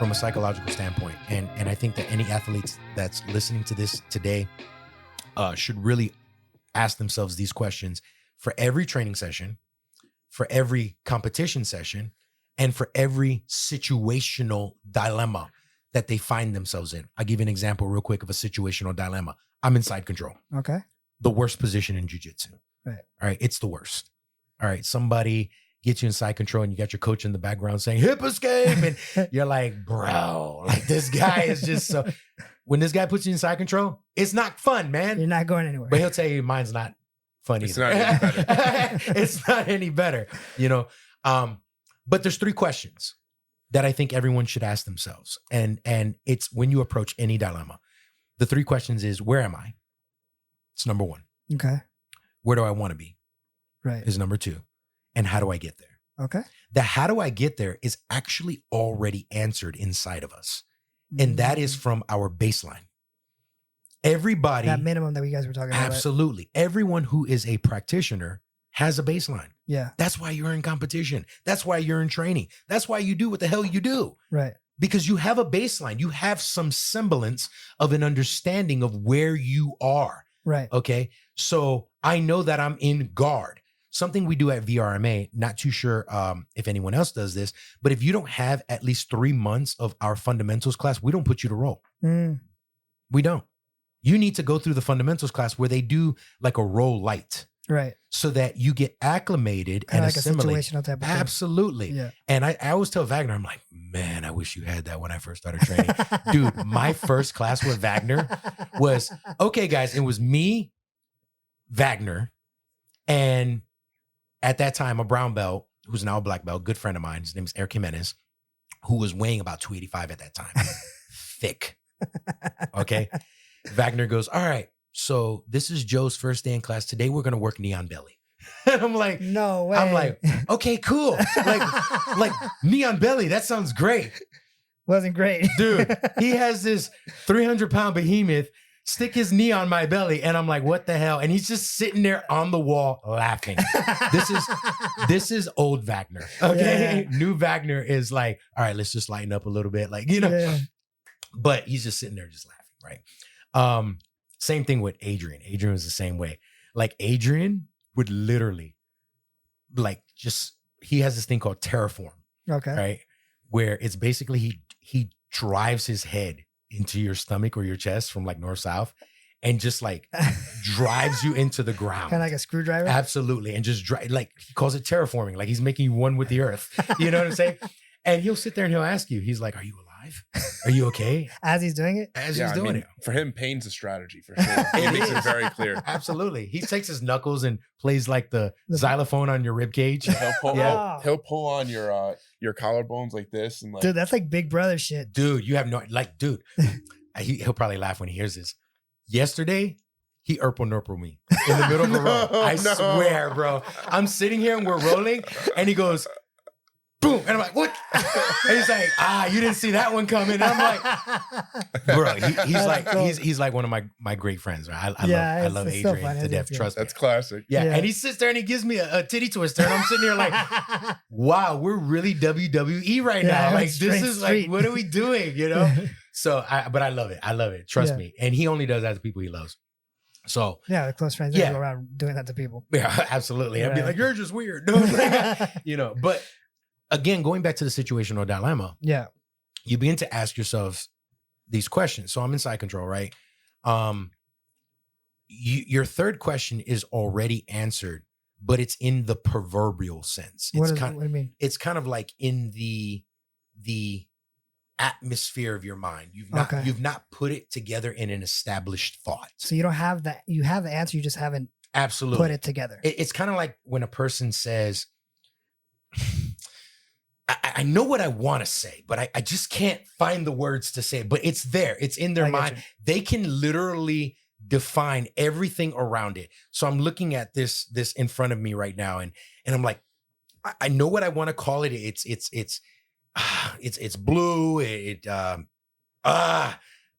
from a psychological standpoint. And I think that any athletes that's listening to this today should really ask themselves these questions for every training session, for every competition session, and for every situational dilemma that they find themselves in. I'll give you an example real quick of a situational dilemma. I'm in side control. Okay. The worst position in jiu-jitsu. Right. All right. It's the worst. All right. Somebody gets you in side control and you got your coach in the background saying hip escape. And you're like, bro, like this guy is just so, when this guy puts you in side control, it's not fun, man. You're not going anywhere. But he'll tell you mine's not fun It's either. not any better. It's not any better, you know? But there's 3 questions that I think everyone should ask themselves. And it's when you approach any dilemma, the 3 questions is, where am I? It's number 1. Okay. Where do I want to be? Right. Is number 2. And how do I get there? Okay. The how do I get there is actually already answered inside of us. And that is from our baseline. Everybody. That minimum that you guys were talking about. Absolutely. Everyone who is a practitioner has a baseline. Yeah. That's why you're in competition. That's why you're in training. That's why you do what the hell you do. Right. Because you have a baseline. You have some semblance of an understanding of where you are. Right. Okay. So I know that I'm in guard. Something we do at VRMA, not too sure if anyone else does this, but if you don't have at least 3 months of our fundamentals class, we don't put you to roll. We don't. You need to go through the fundamentals class where they do like a roll light. Right. So that you get acclimated Kind and of like assimilate. a situational type of thing. Absolutely. Yeah. And I always tell Wagner, I'm like, man, I wish you had that when I first started training. Dude, my first class with Wagner was, okay, guys, it was me, Wagner, and at that time, a brown belt, who's now a black belt, good friend of mine, his name is Eric Jimenez, who was weighing about 285 at that time. Thick. Okay. Wagner goes, all right, so this is Joe's first day in class. Today, we're going to work knee on belly. And I'm like, no way. I'm like, okay, cool. Like knee on belly. That sounds great. Wasn't great. Dude, he has this 300-pound behemoth stick his knee on my belly. And I'm like, what the hell? And he's just sitting there on the wall laughing. This is old Wagner. Okay. Yeah. New Wagner is like, all right, let's just lighten up a little bit. Like, you know, but he's just sitting there just laughing. Right. Same thing with Adrian. Adrian was the same way. Like Adrian would literally he has this thing called terraform. Okay. Right. Where it's basically he drives his head into your stomach or your chest from like north-south and just like drives you into the ground. Kind of like a screwdriver? Absolutely. And just like he calls it terraforming, like he's making you one with the earth. You know what I'm saying? And he'll sit there and he'll ask you, he's like, are you alive? Are you okay? As he's doing it? He's doing it. For him, pain's a strategy for sure. He makes it very clear. Absolutely. He takes his knuckles and plays like the xylophone on your rib cage. He'll pull on your collarbones like this and like. Dude, that's like Big Brother shit. Dude, you have no dude. He'll probably laugh when he hears this. Yesterday, he nurple me in the middle of the row. I swear, bro. I'm sitting here and we're rolling, and he goes, boom. And I'm like, what? And he's like, you didn't see that one coming. And I'm like, bro, he's like one of my great friends. Right? I love Adrian to death. Trust me. That's classic. Yeah. And he sits there and he gives me a titty twister. And I'm sitting here like, wow, we're really WWE right now. Like, this is like, what are we doing? You know? So, but I love it. I love it. Trust me. And he only does that to people he loves. So yeah, the close friends. They go around doing that to people. Yeah, absolutely. I'd be like, you're just weird. You know, but again, going back to the situational dilemma, you begin to ask yourselves these questions. So I'm in side control, right? Your third question is already answered, but it's in the proverbial sense. What do you mean? It's kind of like in the atmosphere of your mind. You've not put it together in an established thought. So you don't have that. You have the answer. You just haven't put it together. It's kind of like when a person says, I know what I want to say, but I just can't find the words to say it. But it's there. It's in their mind. They can literally define everything around it. So I'm looking at this in front of me right now, and I'm like, I know what I want to call it. It's blue. It's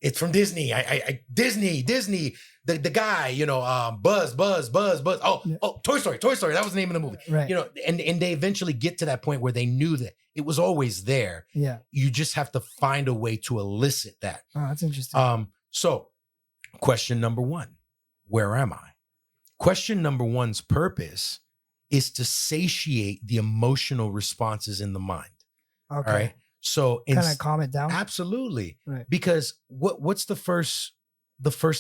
It's from Disney. Disney. The guy, Buzz. Oh, Toy Story. That was the name of the movie. Right. And they eventually get to that point where they knew that it was always there. Yeah. You just have to find a way to elicit that. Oh, that's interesting. So question number 1, where am I? Question number 1's purpose is to satiate the emotional responses in the mind. Okay. All right. So kind of calm it down. Absolutely. Right. Because what's the first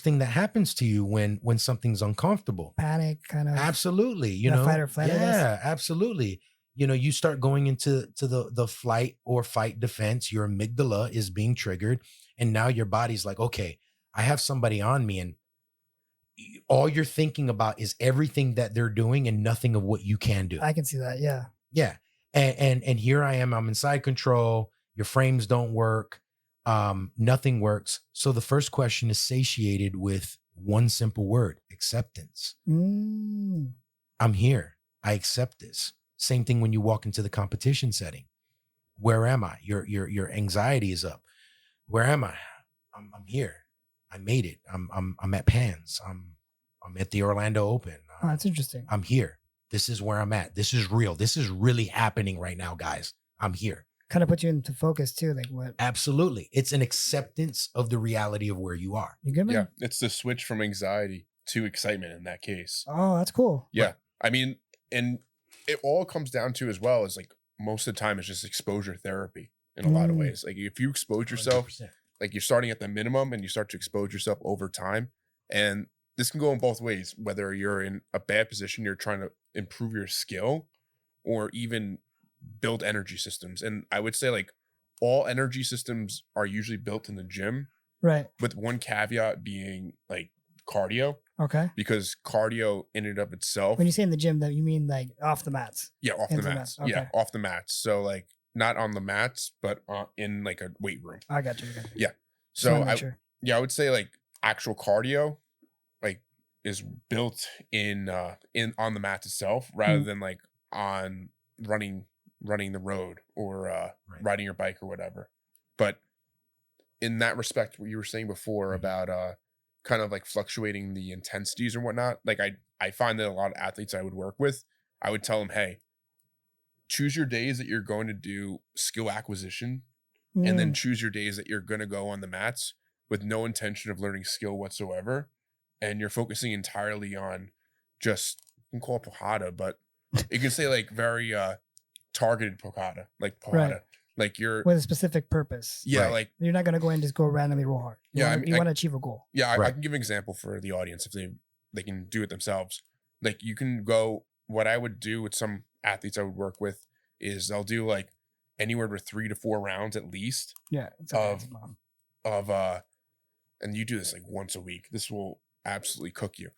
thing that happens to you when something's uncomfortable? Panic, kind of. Absolutely. Fight or flight. Yeah, absolutely. You start going into the flight or fight defense. Your amygdala is being triggered, and now your body's like, okay, I have somebody on me, and all you're thinking about is everything that they're doing and nothing of what you can do. I can see that. Yeah. Yeah. And here I am. I'm inside control. Your frames don't work. Nothing works. So the first question is satiated with one simple word: acceptance. I'm here. I accept this. Same thing when you walk into the competition setting. Where am I? Your anxiety is up. Where am I? I'm here. I made it. I'm at Pans. I'm at the Orlando Open. Oh, that's interesting. I'm here. This is where I'm at. This is real. This is really happening right now, guys. I'm here. Kind of put you into focus too. Like what? Absolutely. It's an acceptance of the reality of where you are. You good, man? Yeah. It's the switch from anxiety to excitement in that case. Oh, that's cool. Yeah. Right. I mean, and it all comes down to as well is like most of the time it's just exposure therapy in a lot of ways. Like if you expose yourself, 100%. Like you're starting at the minimum and you start to expose yourself over time. And this can go in both ways, whether you're in a bad position, you're trying to improve your skill or even build energy systems. And I would say like all energy systems are usually built in the gym. Right. With one caveat being like cardio. Okay. Because cardio in and of itself. When you say in the gym, that you mean like off the mats? Yeah, off the mats. Okay. Yeah, off the mats. So like not on the mats, but in like a weight room. I got you. Yeah. So I would say like actual cardio like is built in on the mats itself rather than like on running the road or riding your bike or whatever. But in that respect, what you were saying before about kind of like fluctuating the intensities or whatnot, like I find that a lot of athletes I would work with, I would tell them, hey, choose your days that you're going to do skill acquisition and then choose your days that you're going to go on the mats with no intention of learning skill whatsoever. And you're focusing entirely on just, you can call it Pohada, but you can say like very targeted Pohada, like Pohada. Right. Like you're with a specific purpose. Yeah. Right. Like you're not going to go and just go randomly roll hard. You want to achieve a goal. Yeah. I can give an example for the audience if they can do it themselves. Like you can go, what I would do with some athletes I would work with is they'll do like anywhere with 3 to 4 rounds at least. Yeah. And you do this like once a week. This will absolutely cook you.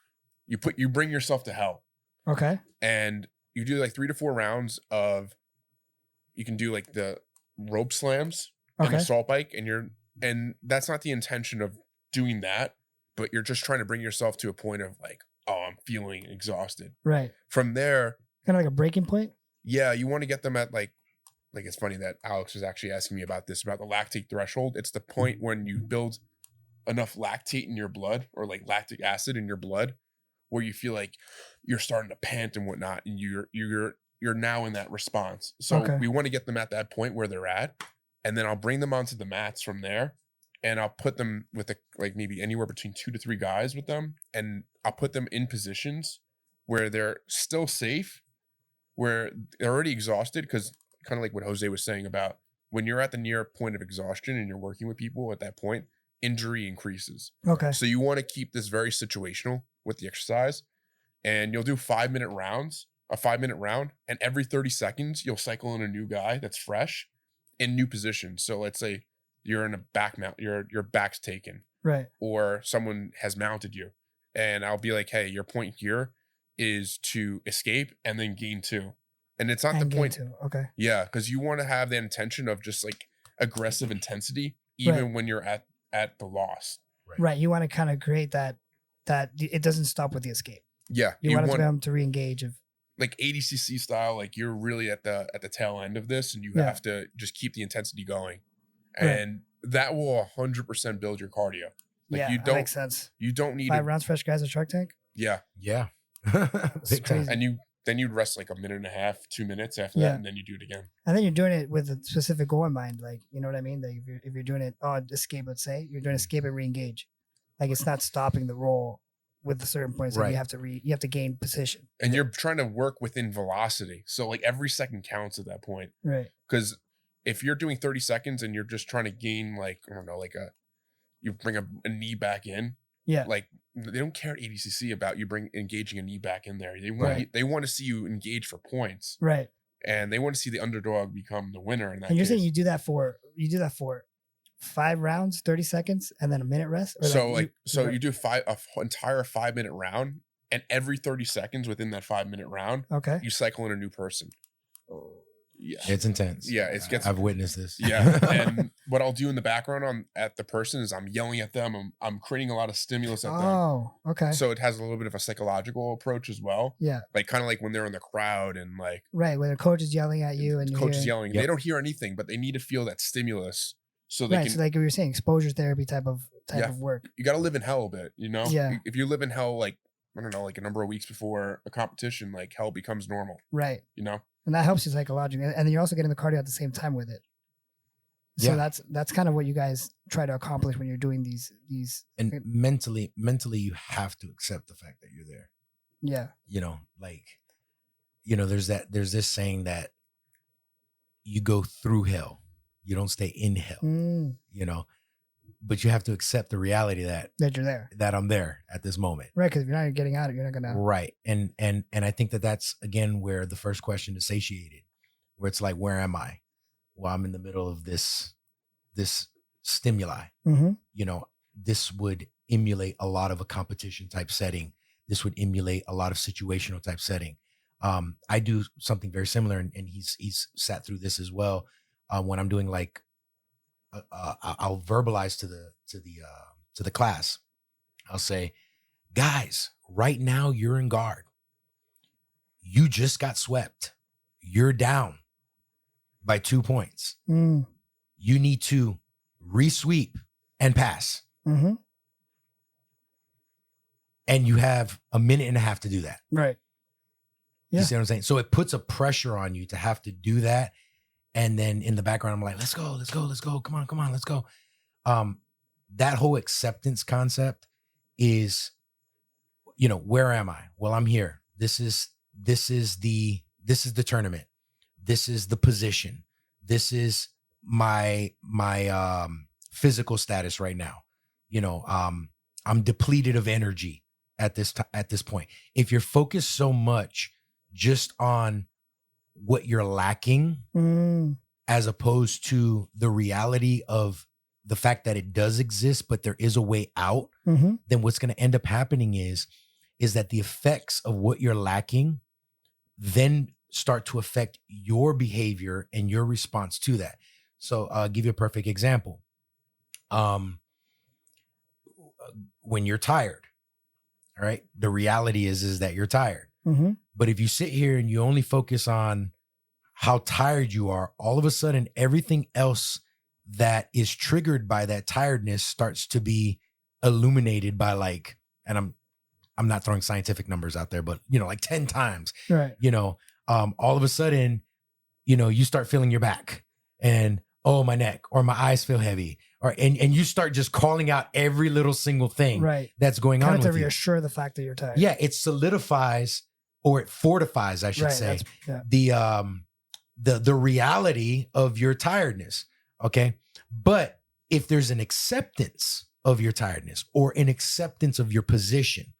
You bring yourself to hell. Okay. And you do like 3 to 4 rounds of, you can do like the rope slams and assault bike, and that's not the intention of doing that, but you're just trying to bring yourself to a point of like, oh, I'm feeling exhausted. Right. From there, kind of like a breaking point. Yeah, you want to get them at like it's funny that Alex was actually asking me about this, about the lactate threshold. It's the point when you build enough lactate in your blood or like lactic acid in your blood where you feel like you're starting to pant and whatnot, and you're now in that response. So we want to get them at that point where they're at, and then I'll bring them onto the mats from there, and I'll put them with like maybe anywhere between 2 to 3 guys with them, and I'll put them in positions where they're still safe, where they're already exhausted, because kind of like what Jose was saying about when you're at the near point of exhaustion and you're working with people at that point, injury increases. Okay. So you want to keep this very situational with the exercise, and you'll do a 5-minute round, and every 30 seconds you'll cycle in a new guy that's fresh in new positions. So let's say you're in a back mount, your back's taken, right, or someone has mounted you, and I'll be like, hey, your point here is to escape and then gain 2. And it's not the point. 2. Okay. Yeah, because you want to have the intention of just like aggressive intensity, even when you're at the loss. Right. You want to kind of create that it doesn't stop with the escape. Yeah. You want them to re-engage of like 80cc style, like you're really at the tail end of this, and you have to just keep the intensity going. And that will 100% build your cardio. Like yeah, you that don't makes sense. you don't need 5 rounds fresh guys at Shark Tank. Yeah. It's crazy. And then you'd rest like a minute and a half, 2 minutes after that, and then you do it again. And then you're doing it with a specific goal in mind, like, you know what I mean? Like if you're doing it escape, let's say you're doing escape and re-engage, like it's not stopping the roll with a certain point. So Right. you have to gain position, and you're trying to work within velocity. So like every second counts at that point, right? Because if you're doing 30 seconds and you're just trying to gain like, I don't know, like you bring a knee back in, like they don't care at ADCC about you engaging a knee back in there. They want to see you engage for points, right? And they want to see the underdog become the winner in that. And you're case. saying you do that for 5 rounds, 30 seconds, and then a minute rest. Or you do an entire 5-minute round, and every 30 seconds within that 5-minute round, okay, you cycle in a new person. Yeah, it's intense. Yeah, I've witnessed this. Yeah, and what I'll do in the background at the person is I'm yelling at them. I'm creating a lot of stimulus at them. Oh, okay. So it has a little bit of a psychological approach as well. Yeah, like kind of like when they're in the crowd and like right when the coach is yelling at you and the coach is yelling. Yep. They don't hear anything, but they need to feel that stimulus so they can. So like you were saying, exposure therapy type of work. You got to live in hell a bit, you know. Yeah. If you live in hell, like I don't know, like a number of weeks before a competition, like hell becomes normal. Right. You know. And that helps you psychologically, and then you're also getting the cardio at the same time with it. So that's kind of what you guys try to accomplish when you're doing these. And mentally, you have to accept the fact that you're there. Yeah. You know, like, you know, there's this saying that you go through hell, you don't stay in hell. You know, but you have to accept the reality that you're there, that I'm there at this moment. Right. Because if you're not getting out, you're not going to. Right. And I think that's, again, where the first question is satiated, where it's like, where am I? Well, I'm in the middle of this stimuli. Mm-hmm. You know, this would emulate a lot of a competition type setting. This would emulate a lot of situational type setting. I do something very similar, and he's sat through this as well. When I'm doing like, I'll verbalize to the class. I'll say, guys, right now you're in guard. You just got swept. You're down by 2 points. You need to re-sweep and pass. Mm-hmm. And you have a minute and a half to do that. Right. Yeah. You see what I'm saying? So it puts a pressure on you to have to do that. And then in the background, I'm like, let's go. Come on, let's go. That whole acceptance concept is, you know, where am I? Well, I'm here. This is the tournament. This is the position. This is my physical status right now. You know, I'm depleted of energy at this point. If you're focused so much just on what you're lacking, as opposed to the reality of the fact that it does exist, but there is a way out, then what's going to end up happening is that the effects of what you're lacking then start to affect your behavior and your response to that. So I'll give you a perfect example. When you're tired, all right, the reality is that you're tired. But if you sit here and you only focus on how tired you are, all of a sudden everything else that is triggered by that tiredness starts to be illuminated by like, and I'm not throwing scientific numbers out there, but you know, like 10 times, right? You know, all of a sudden, you know, you start feeling your back and, oh, my neck, or my eyes feel heavy, and you start just calling out every little single thing that's going on with you. To reassure the fact that you're tired. Yeah, it solidifies, or it fortifies, I should say, the reality of your tiredness. Okay. But if there's an acceptance of your tiredness or an acceptance of your position,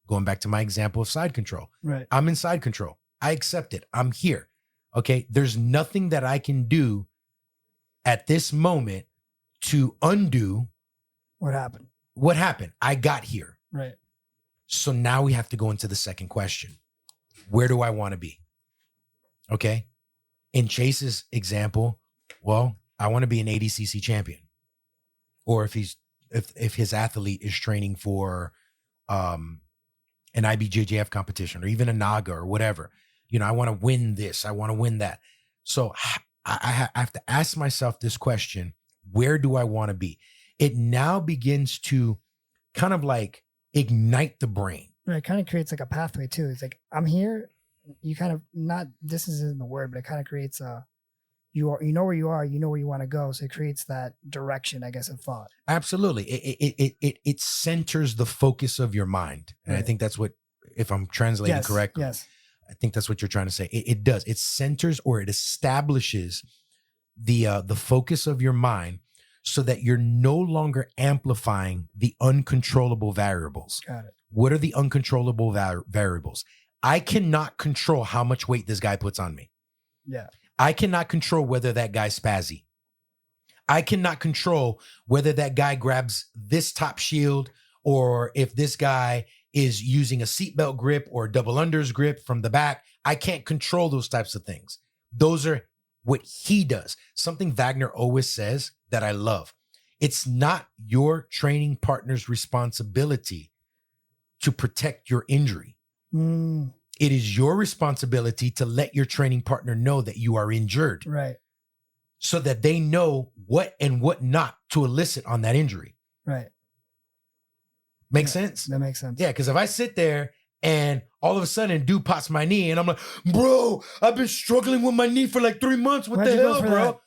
going back to my example of side control, right? I'm in side control. I accept it. I'm here. Okay. There's nothing that I can do at this moment to undo what happened. I got here. Right. So now we have to go into the second question. Where do I want to be? Okay. In Chase's example, well, I want to be an ADCC champion. Or if his athlete is training for an IBJJF competition or even a NAGA or whatever, you know, I want to win this. I want to win that. So I have to ask myself this question. where do I want to be? It now begins to kind of like ignite the brain. Right. It kind of creates like a pathway too. It's like, I'm here. You kind of not, this isn't the word, but it kind of creates you know where you are, you know where you want to go. So it creates that direction, I guess, of thought. Absolutely. It centers the focus of your mind. And I think that's what, if I'm translating correctly, I think that's what you're trying to say. It does. It centers, or it establishes the focus of your mind, so that you're no longer amplifying the uncontrollable variables. Got it. What are the uncontrollable variables? I cannot control how much weight this guy puts on me. Yeah. I cannot control whether that guy's spazzy. I cannot control whether that guy grabs this top shield, or if this guy is using a seatbelt grip or double unders grip from the back. I can't control those types of things. Those are what he does. Something Wagner always says that I love. It's not your training partner's responsibility to protect your injury. It is your responsibility to let your training partner know that you are injured. Right. So that they know what and what not to elicit on that injury. Right. Makes sense? That makes sense. Yeah, because if I sit there and all of a sudden dude pops my knee and I'm like, bro, I've been struggling with my knee for like 3 months. What the hell, bro?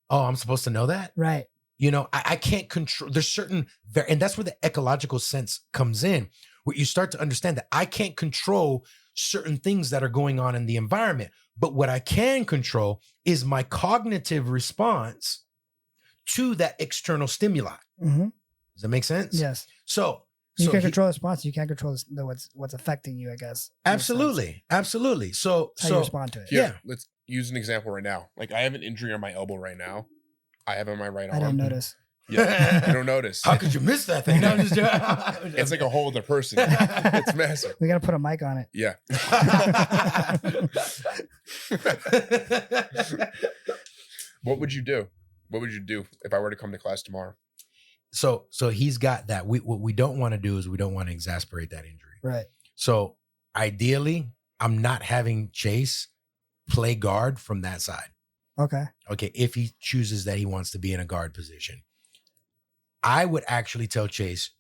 Oh, I'm supposed to know that? Right. You know, I can't control. There's certain, and that's where the ecological sense comes in, where you start to understand that I can't control certain things that are going on in the environment. But what I can control is my cognitive response to that external stimuli. Mm-hmm. Does that make sense? Yes. So you can control the response. You can't control what's affecting you, I guess. Absolutely. Absolutely. So how you respond to it. Yeah. Let's use an example right now. Like, I have an injury on my elbow right now. I have it on my right arm. I didn't notice. Yeah, you don't notice. How could you miss that thing? No, it's like a whole other person. It's massive. We got to put a mic on it. Yeah. What would you do? What would you do if I were to come to class tomorrow? So he's got that. What we don't want to do is we don't want to exasperate that injury. Right. So ideally, I'm not having Chase play guard from that side. Okay. Okay. If he chooses that he wants to be in a guard position, I would actually tell Chase,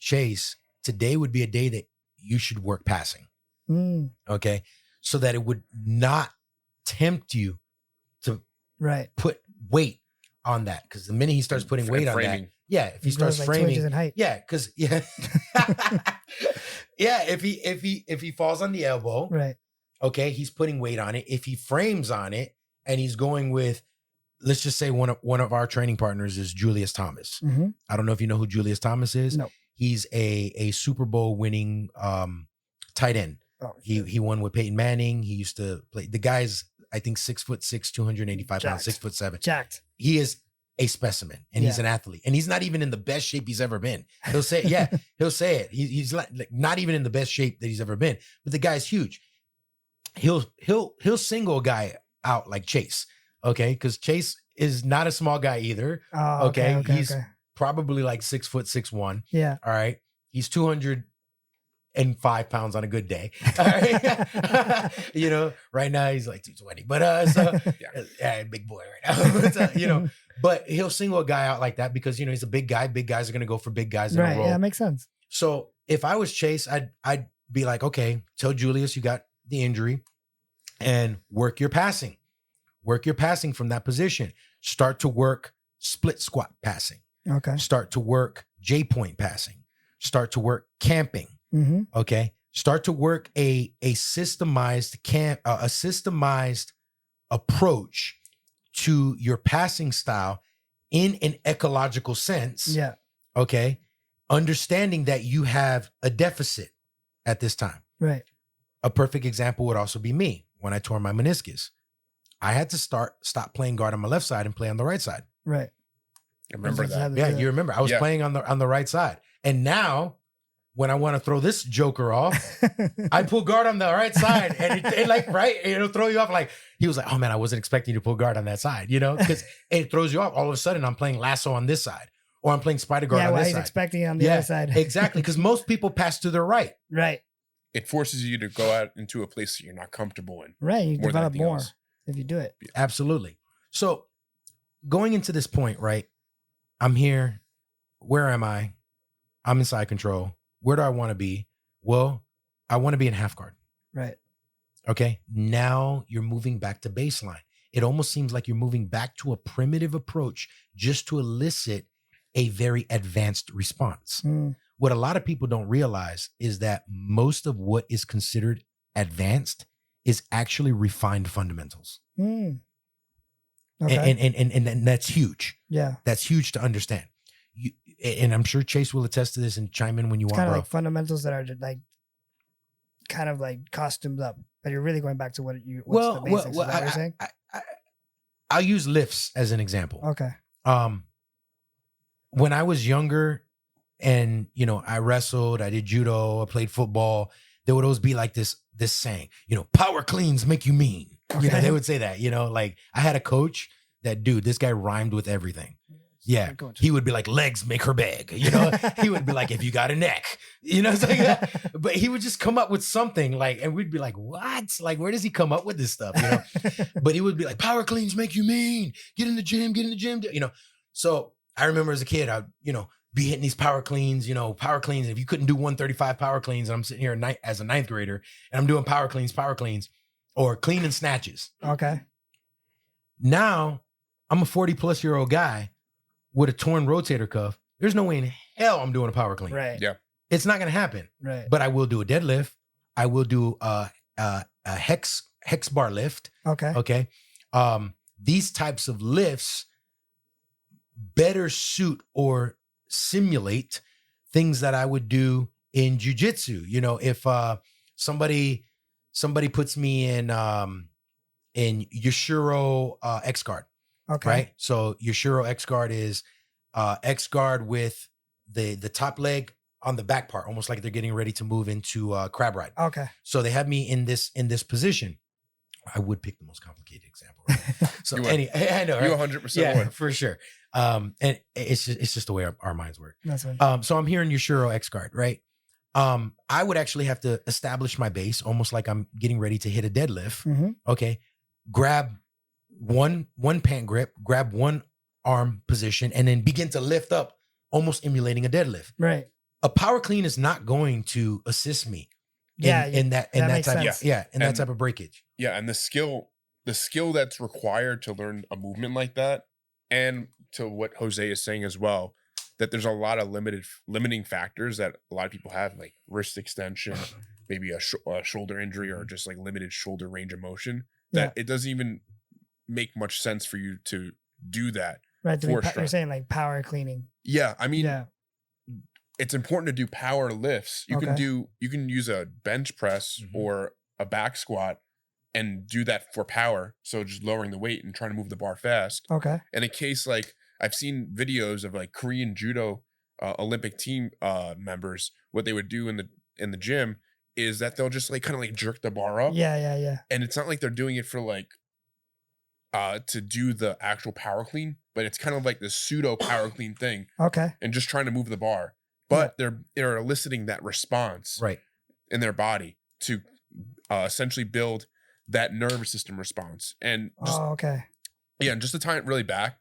today would be a day that you should work passing. Okay. So that it would not tempt you to put weight on that. Because the minute he starts putting weight on that, if he starts framing, because if he falls on the elbow, right? Okay, he's putting weight on it. If he frames on it and he's going with, let's just say one of our training partners is Julius Thomas. Mm-hmm. I don't know if you know who Julius Thomas is. No, he's a Super Bowl winning tight end. Oh, he won with Peyton Manning. He used to play. The guy's, I think, 6'6", 285 pounds, 6'7". Jacked. He is a specimen, and he's an athlete, and he's not even in the best shape he's ever been. He'll say, he'll say it. He's like not even in the best shape that he's ever been. But the guy's huge. He'll single a guy out like Chase, okay? Because Chase is not a small guy either. Oh, okay. He's probably like 6'6'1". Yeah. All right. He's 205 pounds on a good day. All right. You know, right now he's like 220. But big boy right now. But, but he'll single a guy out like that because he's a big guy. Big guys are gonna go for big guys in a row. Yeah, makes sense. So if I was Chase, I'd be like, okay, tell Julius you got the injury and work your passing. Work your passing from that position. Start to work split squat passing. Okay. Start to work J-point passing. Start to work camping. Mm-hmm. Okay. Start to work a systemized approach to your passing style in an ecological sense. Yeah. Okay. Understanding that you have a deficit at this time. Right. A perfect example would also be me when I tore my meniscus. I had to stop playing guard on my left side and play on the right side. Right. I remember that. Yeah, you remember. I was playing on the right side. And now when I want to throw this joker off, I pull guard on the right side and it'll throw you off. Like, he was like, oh man, I wasn't expecting you to pull guard on that side, because it throws you off. All of a sudden I'm playing lasso on this side, or I'm playing spider guard on this side. He's expecting on the other side. Exactly. Because most people pass to their right. Right. It forces you to go out into a place that you're not comfortable in. Right. You develop more if you do it. Absolutely. So going into this point, right? I'm here. Where am I? I'm in side control. Where do I want to be? Well, I want to be in half guard. Right. Okay. Now you're moving back to baseline. It almost seems like you're moving back to a primitive approach just to elicit a very advanced response. What a lot of people don't realize is that most of what is considered advanced is actually refined fundamentals. Okay. And that's huge. Yeah. That's huge to understand. And I'm sure Chase will attest to this and chime in when you want, kind of bro. like fundamentals that are like kind of like costumed up, but you're really going back to what's the basics. Is that what you're saying? I'll use lifts as an example. Okay. When I was younger and, you know, I wrestled, I did judo, I played football, there would always be like this saying, you know, power cleans make you mean. Okay. You know, they would say that, you know, like I had a coach that, dude, this guy rhymed with everything. Yeah. He would be like, legs make her beg. You know, he would be like, if you got a neck, you know, it's like, but he would just come up with something like, and we'd be like, what? Like, where does he come up with this stuff? You know, but he would be like, power cleans make you mean. Get in the gym, you know. So I remember as a kid, I'd, you know, be hitting these power cleans. If you couldn't do 135 power cleans, and I'm sitting here as a ninth grader and I'm doing power cleans, or clean and snatches. Okay. Now I'm a 40-plus-year-old guy with a torn rotator cuff. There's no way in hell I'm doing a power clean. Right. Yeah. It's not going to happen. Right. But I will do a deadlift. I will do a hex bar lift. Okay. Okay. These types of lifts better suit or simulate things that I would do in jiu-jitsu. You know, if somebody puts me in Yoshiro X guard. Okay. Right. So Yoshiro X guard is X guard with the top leg on the back part, almost like they're getting ready to move into crab ride. Okay. So they have me in this position. I would pick the most complicated example. Right? So I know, right? You 100% would. For sure. And it's just the way our minds work. That's right. So I'm here in Yoshiro X guard, right? I would actually have to establish my base, almost like I'm getting ready to hit a deadlift. Mm-hmm. Okay. Grab one pant grip, grab one arm position, and then begin to lift up, almost emulating a deadlift. Right. A power clean is not going to assist me in that type of breakage. Yeah, and the skill that's required to learn a movement like that, and to what Jose is saying as well, that there's a lot of limiting factors that a lot of people have, like wrist extension, maybe a shoulder injury, or just like limited shoulder range of motion, that it doesn't even make much sense for you to do that. Right. You're saying like power cleaning. Yeah. I mean, it's important to do power lifts. You can use a bench press or a back squat and do that for power. So just lowering the weight and trying to move the bar fast. Okay. In a case like I've seen videos of like Korean judo Olympic team members, what they would do in the gym is that they'll just like kind of like jerk the bar up. Yeah. And it's not like they're doing it for like to do the actual power clean, but it's kind of like the pseudo power clean thing. Okay. And just trying to move the bar. But they're eliciting that response in their body to essentially build that nervous system response. And just, and just to tie it really back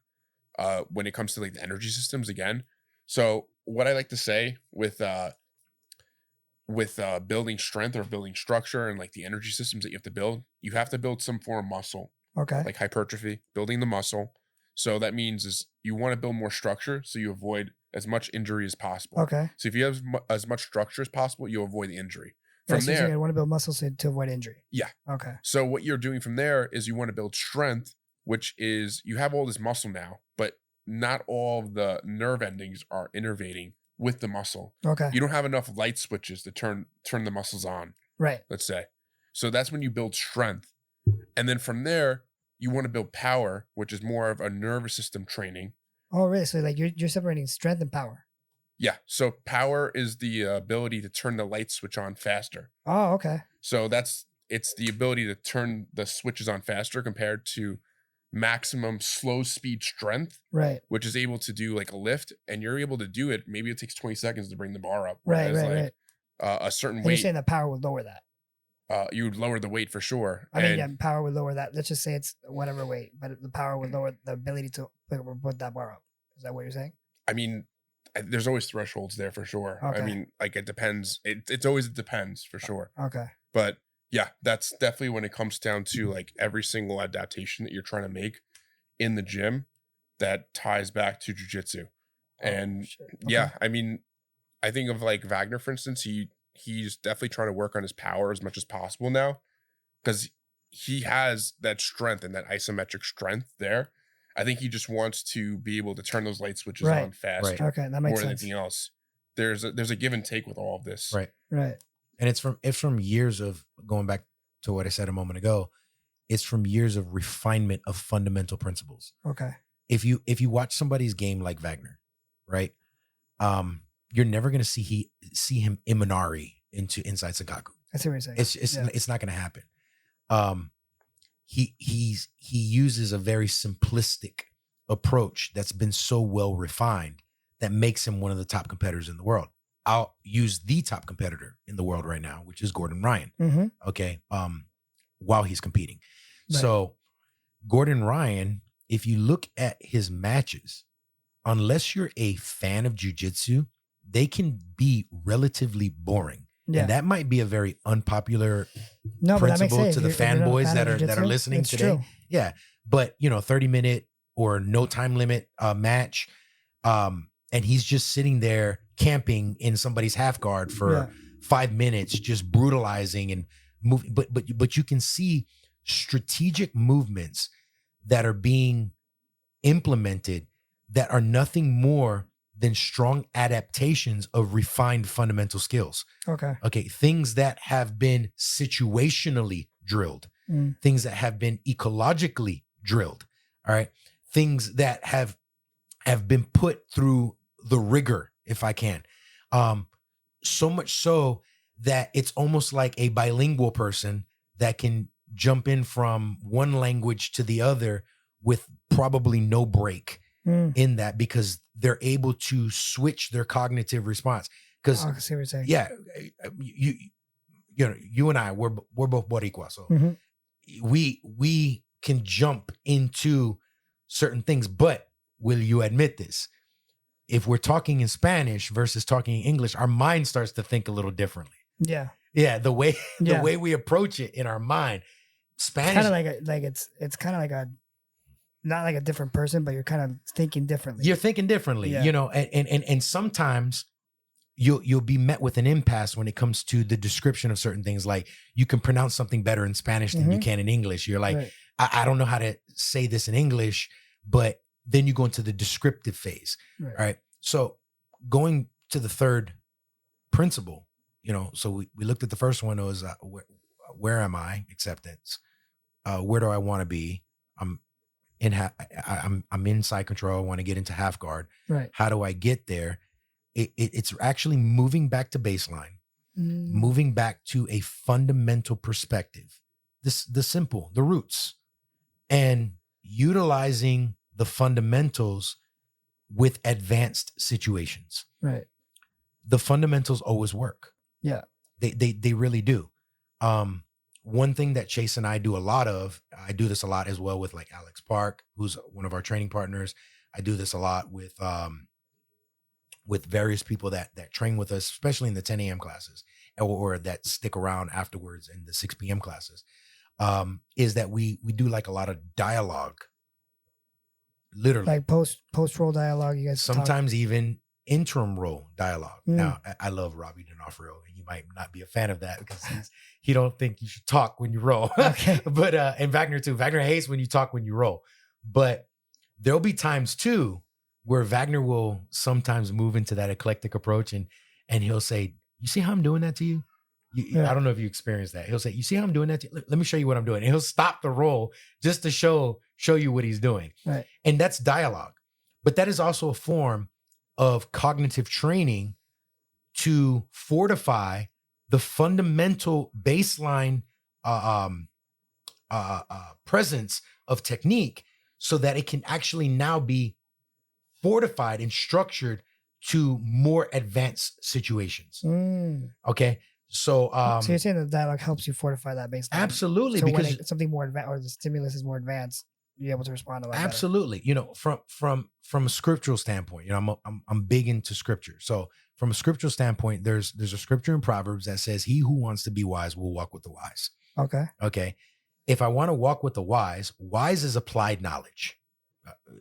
when it comes to like the energy systems again. So what I like to say with building strength or building structure and like the energy systems that you have to build some form of muscle. Okay. Like hypertrophy, building the muscle. So that means is you want to build more structure so you avoid as much injury as possible. Okay. So if you have as much structure as possible, you'll avoid the injury. From there, you want to build muscle to avoid injury. Yeah. Okay. So what you're doing from there is you want to build strength, which is you have all this muscle now, but not all of the nerve endings are innervating with the muscle. Okay. You don't have enough light switches to turn the muscles on. Right. Let's say. So that's when you build strength. And then from there, you want to build power, which is more of a nervous system training. Oh, really? So like you're separating strength and power. Yeah. So power is the ability to turn the light switch on faster. Oh, okay. So it's the ability to turn the switches on faster compared to maximum slow speed strength. Right. Which is able to do like a lift, and you're able to do it. Maybe it takes 20 seconds to bring the bar up. Right. A certain and weight. You're saying that power would lower that. You would lower the weight for sure. I mean, yeah, power would lower that. Let's just say it's whatever weight, but the power would lower the ability to put that bar up. Is that what you're saying? I mean, there's always thresholds there for sure. Okay. I mean, like it depends. It's always it depends for sure. Okay. But yeah, that's definitely when it comes down to like every single adaptation that you're trying to make in the gym that ties back to jiu-jitsu. And yeah, I mean, I think of like Wagner, for instance, he's definitely trying to work on his power as much as possible now because he has that strength and that isometric strength there. I think he just wants to be able to turn those light switches on faster. Right. Okay, that makes more than sense. anything else. There's a give and take with all of this. Right. Right. And it's from years of going back to what I said a moment ago. It's from years of refinement of fundamental principles. Okay. If you watch somebody's game like Wagner, right? You're never gonna see him Imanari into inside Sankaku. I see what you're saying. It's not gonna happen. He uses a very simplistic approach that's been so well refined that makes him one of the top competitors in the world. I'll use the top competitor in the world right now, which is Gordon Ryan. Mm-hmm. Okay. While he's competing. Right. So Gordon Ryan, if you look at his matches, unless you're a fan of jiu-jitsu, they can be relatively boring. Yeah. And that might be a very unpopular principle to the fanboys that are listening today. True. Yeah. But 30-minute or no time limit match. And he's just sitting there camping in somebody's half guard for 5 minutes, just brutalizing and moving. But you can see strategic movements that are being implemented that are nothing more than strong adaptations of refined fundamental skills. Okay. Things that have been situationally drilled, things that have been ecologically drilled. All right. Things that have been put through the rigor, if I can. So much so that it's almost like a bilingual person that can jump in from one language to the other with probably no break in that, because they're able to switch their cognitive response. Because I see what you're saying. Yeah, you and I, we're both Boricua, so we can jump into certain things. But will you admit this? If we're talking in Spanish versus talking in English, our mind starts to think a little differently. Yeah. Yeah, the way we approach it in our mind, Spanish kind of it's kind of like a, not like a different person, but you're kind of thinking differently. You're thinking differently, and sometimes you'll be met with an impasse when it comes to the description of certain things. Like you can pronounce something better in Spanish than you can in English. You're like, I don't know how to say this in English, but then you go into the descriptive phase. Right. So going to the third principle, so we looked at the first one. It was where am I? Acceptance. Where do I want to be? I'm in side control. I want to get into half guard. Right. How do I get there? It's actually moving back to baseline, moving back to a fundamental perspective, the roots, and utilizing the fundamentals with advanced situations. Right. The fundamentals always work. Yeah. They really do. One thing that Chase and I do a lot of, I do this a lot as well with like Alex Park, who's one of our training partners. I do this a lot with various people that train with us, especially in the 10 a.m. classes or that stick around afterwards in the 6 p.m. classes, is that we do like a lot of dialogue. Literally. Like post roll dialogue, you guys sometimes even interim role dialogue. Now, I love Robbie D'Onofrio, and you might not be a fan of that because he don't think you should talk when you roll. Okay. But and Wagner too. Wagner hates when you talk when you roll. But there'll be times too where Wagner will sometimes move into that eclectic approach, and he'll say, "You see how I'm doing that to you? I don't know if you experienced that." He'll say, "You see how I'm doing that to you? Let me show you what I'm doing." And he'll stop the roll just to show you what he's doing. Right. And that's dialogue. But that is also a form of cognitive training to fortify the fundamental baseline presence of technique so that it can actually now be fortified and structured to more advanced situations. Okay. So you're saying that dialogue helps you fortify that baseline. Absolutely. So because when something more advanced or the stimulus is more advanced, be able to respond a lot Absolutely. You know, from a scriptural standpoint, you know, I'm big into scripture. So from a scriptural standpoint, there's a scripture in Proverbs that says, "He who wants to be wise will walk with the wise." better. Okay. Okay. If I want to walk with the wise is applied knowledge.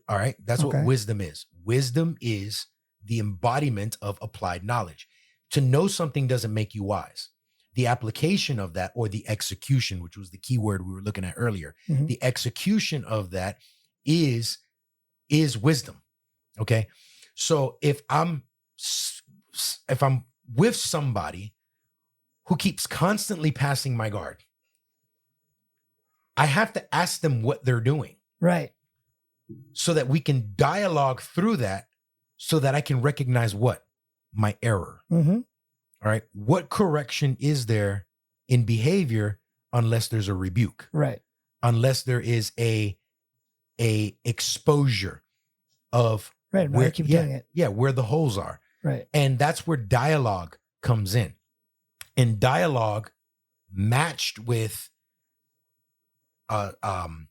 All right. That's what wisdom is. Wisdom is the embodiment of applied knowledge. To know something doesn't make you wise. The application of that, or the execution, which was the key word we were looking at earlier, the execution of that is wisdom. Okay. So if I'm with somebody who keeps constantly passing my guard, I have to ask them what they're doing. Right. So that we can dialogue through that, so that I can recognize what? My error. All right. What correction is there in behavior unless there's a rebuke? Right. Unless there is a exposure of where keep doing it. Yeah, where the holes are. Right. And that's where dialogue comes in. And dialogue matched with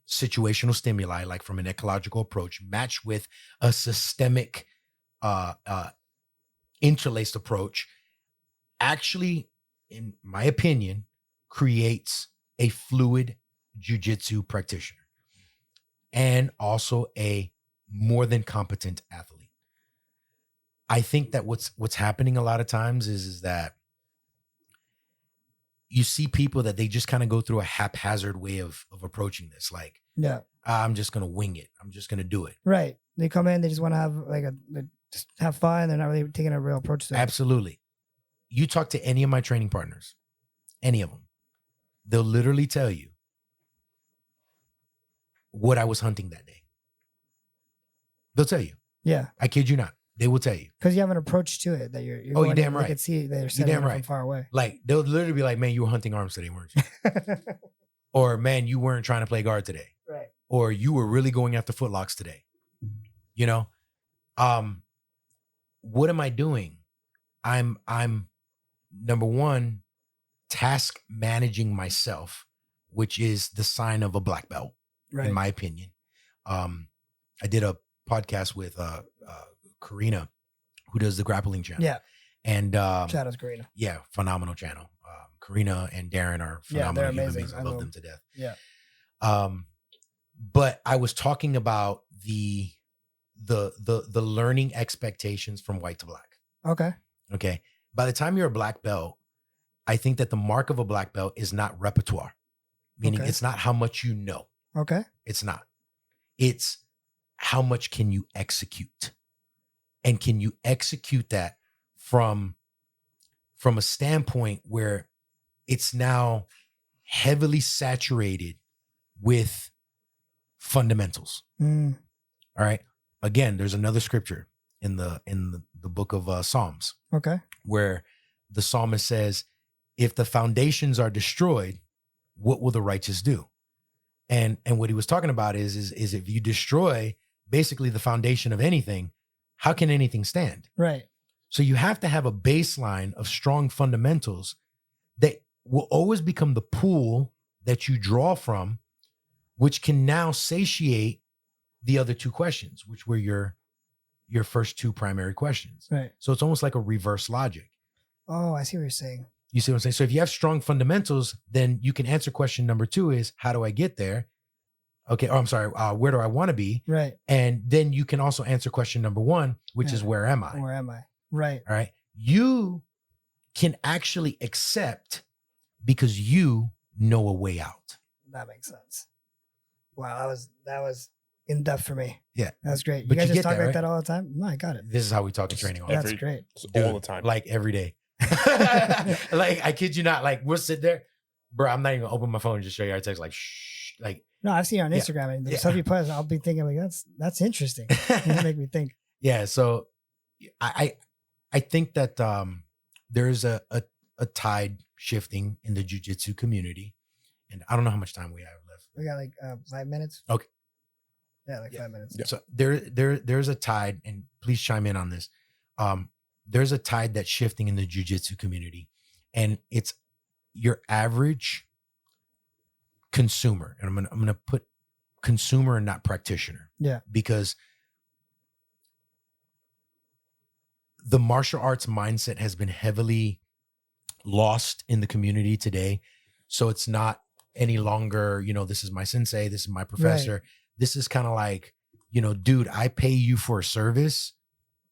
situational stimuli, like from an ecological approach, matched with a systemic interlaced approach, actually, in my opinion, creates a fluid jiu-jitsu practitioner and also a more than competent athlete. I think that what's happening a lot of times is that you see people that they just kind of go through a haphazard way of approaching this. Like, I'm just going to wing it. I'm just going to do it. Right. They come in, they just want to have just have fun. They're not really taking a real approach to it. Absolutely. You talk to any of my training partners, any of them, they'll literally tell you what I was hunting that day. They'll tell you. Yeah. I kid you not. They will tell you. Because you have an approach to it that you're oh, you're damn right. They can see that you're setting it from far away. Like, they'll literally be like, man, you were hunting arms today, weren't you? Or, man, you weren't trying to play guard today. Right. Or you were really going after footlocks today. You know? What am I doing? I'm number one, task managing myself, which is the sign of a black belt, in my opinion. I did a podcast with Karina, who does the Grappling channel. Yeah. And shout out to Karina. Yeah, phenomenal channel. Karina and Darren are phenomenal human beings. I love them to death. Yeah. But I was talking about the learning expectations from white to black. Okay. By the time you're a black belt, I think that the mark of a black belt is not repertoire, meaning it's not how much you know. Okay. It's not. It's how much can you execute? And can you execute that from a standpoint where it's now heavily saturated with fundamentals? All right. Again, there's another scripture in the book of Psalms. Okay. Where the psalmist says, if the foundations are destroyed, what will the righteous do? And what he was talking about is if you destroy basically the foundation of anything, how can anything stand? Right. So you have to have a baseline of strong fundamentals that will always become the pool that you draw from, which can now satiate the other two questions, which were your first two primary questions. Right. So it's almost like a reverse logic. Oh, I see what you're saying. You see what I'm saying? So if you have strong fundamentals, then you can answer question number 2 is, how do I get there? Okay. Oh, I'm sorry. Where do I want to be? Right. And then you can also answer question number 1, which is, where am I? Where am I? Right. All right. You can actually accept because you know a way out. That makes sense. Wow. That was in depth for me. Yeah. That's great. But you guys you just get talk that, like right? that all the time? No, I got it. This is how we talk in training. That's great. All the time. Like every day. Like, I kid you not. Like, we'll sit there. Bro, I'm not even gonna open my phone and just show you our text. Like, shh. Like, no, I've seen it on Instagram and the stuff you post, I'll be thinking like, that's interesting. It'll make me think. Yeah. So I think that there's a tide shifting in the jiu-jitsu community. And I don't know how much time we have left. We got like 5 minutes. Okay. Yeah, like 5 minutes. Yeah. So there's a tide, and please chime in on this. There's a tide that's shifting in the jiu-jitsu community, and it's your average consumer. And I'm gonna put consumer and not practitioner. Yeah. Because the martial arts mindset has been heavily lost in the community today. So it's not any longer, this is my sensei, this is my professor. Right. This is kind of like, dude, I pay you for a service.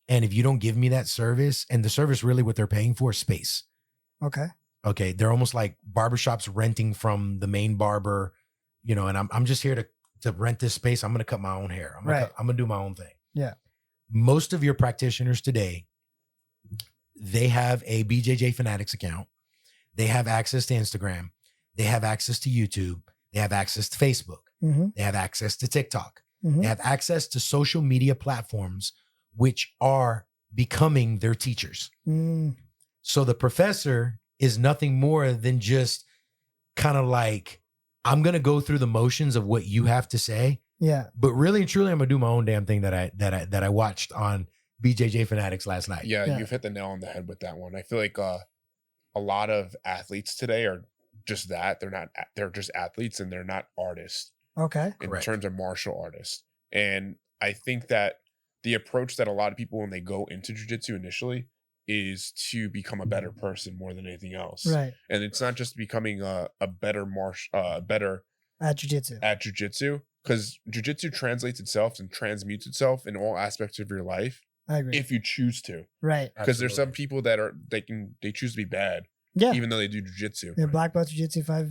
And if you don't give me that service, and the service really what they're paying for is space. Okay. They're almost like barbershops renting from the main barber, and I'm just here to rent this space. I'm going to cut my own hair. I'm going to do my own thing. Yeah. Most of your practitioners today, they have a BJJ Fanatics account. They have access to Instagram. They have access to YouTube. They have access to Facebook. Mm-hmm. They have access to TikTok. Mm-hmm. They have access to social media platforms, which are becoming their teachers. Mm. So the professor is nothing more than just kind of like, I'm going to go through the motions of what you have to say. Yeah. But really and truly, I'm going to do my own damn thing that I watched on BJJ Fanatics last night. Yeah, you've hit the nail on the head with that one. I feel like a lot of athletes today are just that. They're just athletes and they're not artists. Okay. In Correct. terms of martial artists. And I think that the approach that a lot of people when they go into jiu-jitsu initially is to become a better person more than anything else. Right. And it's not just becoming a better better at jiu-jitsu. Because jiu-jitsu translates itself and transmutes itself in all aspects of your life. I agree. If you choose to. Right. Because there's some people that they choose to be bad. Yeah. Even though they do jiu-jitsu. They're black belt jiu-jitsu, five